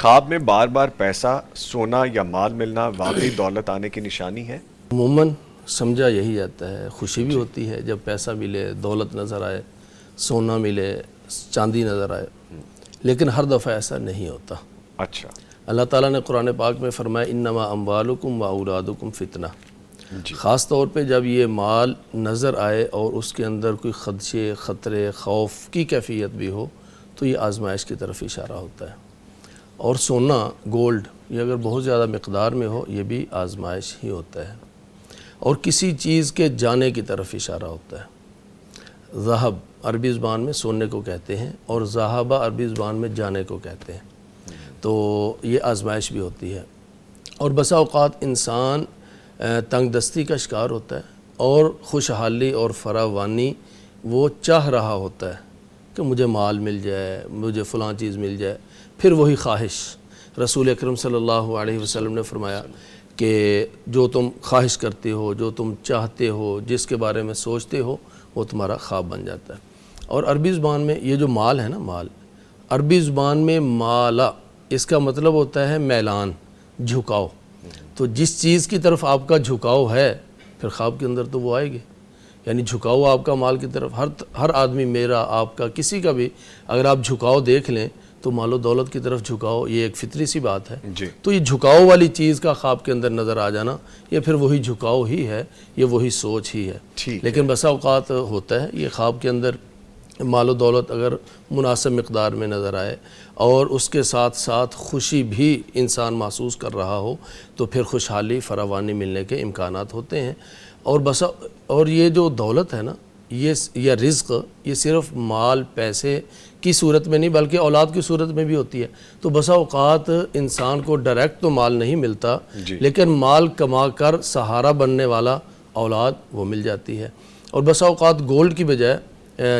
خواب میں بار بار پیسہ، سونا یا مال ملنا واقعی دولت آنے کی نشانی ہے؟ عموماً سمجھا یہی جاتا ہے، خوشی بھی ہوتی ہے جب پیسہ ملے، دولت نظر آئے، سونا ملے، چاندی نظر آئے، لیکن ہر دفعہ ایسا نہیں ہوتا۔ اچھا، اللہ تعالیٰ نے قرآن پاک میں فرمایا انما اموالکم و اولادکم فتنہ، جی، خاص طور پہ جب یہ مال نظر آئے اور اس کے اندر کوئی خدشے، خطرے، خوف کی کیفیت بھی ہو تو یہ آزمائش کی طرف اشارہ ہوتا ہے۔ اور سونا، گولڈ، یہ اگر بہت زیادہ مقدار میں ہو یہ بھی آزمائش ہی ہوتا ہے، اور کسی چیز کے جانے کی طرف اشارہ ہوتا ہے۔ ذہب عربی زبان میں سونے کو کہتے ہیں، اور ذہبہ عربی زبان میں جانے کو کہتے ہیں، تو یہ آزمائش بھی ہوتی ہے۔ اور بسا اوقات انسان تنگ دستی کا شکار ہوتا ہے اور خوشحالی اور فراوانی وہ چاہ رہا ہوتا ہے کہ مجھے مال مل جائے، مجھے فلاں چیز مل جائے، پھر وہی خواہش۔ رسول اکرم صلی اللہ علیہ وسلم نے فرمایا کہ جو تم خواہش کرتے ہو، جو تم چاہتے ہو، جس کے بارے میں سوچتے ہو، وہ تمہارا خواب بن جاتا ہے۔ اور عربی زبان میں یہ جو مال ہے نا، مال عربی زبان میں مالا، اس کا مطلب ہوتا ہے میلان، جھکاؤ۔ تو جس چیز کی طرف آپ کا جھکاؤ ہے پھر خواب کے اندر تو وہ آئے گی، یعنی جھکاؤ آپ کا مال کی طرف، ہر آدمی، میرا، آپ کا، کسی کا بھی اگر آپ جھکاؤ دیکھ لیں تو مال و دولت کی طرف جھکاؤ، یہ ایک فطری سی بات ہے۔ جی، تو یہ جھکاؤ والی چیز کا خواب کے اندر نظر آ جانا، یہ پھر وہی جھکاؤ ہی ہے، یہ وہی سوچ ہی ہے۔ ٹھیک لیکن بسا اوقات ہوتا ہے یہ خواب کے اندر مال و دولت اگر مناسب مقدار میں نظر آئے اور اس کے ساتھ ساتھ خوشی بھی انسان محسوس کر رہا ہو تو پھر خوشحالی، فراوانی ملنے کے امکانات ہوتے ہیں۔ اور یہ جو دولت ہے نا، یہ رزق، یہ صرف مال، پیسے کی صورت میں نہیں بلکہ اولاد کی صورت میں بھی ہوتی ہے۔ تو بسا اوقات انسان کو ڈائریکٹ تو مال نہیں ملتا، جی، لیکن مال کما کر سہارا بننے والا اولاد وہ مل جاتی ہے۔ اور بسا اوقات گولڈ کی بجائے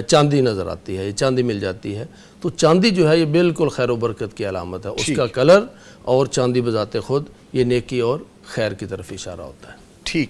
چاندی نظر آتی ہے، یہ چاندی مل جاتی ہے، تو چاندی جو ہے یہ بالکل خیر و برکت کی علامت ہے۔ اس کا کلر اور چاندی بذات خود یہ نیکی اور خیر کی طرف اشارہ ہوتا ہے۔ ٹھیک ہے۔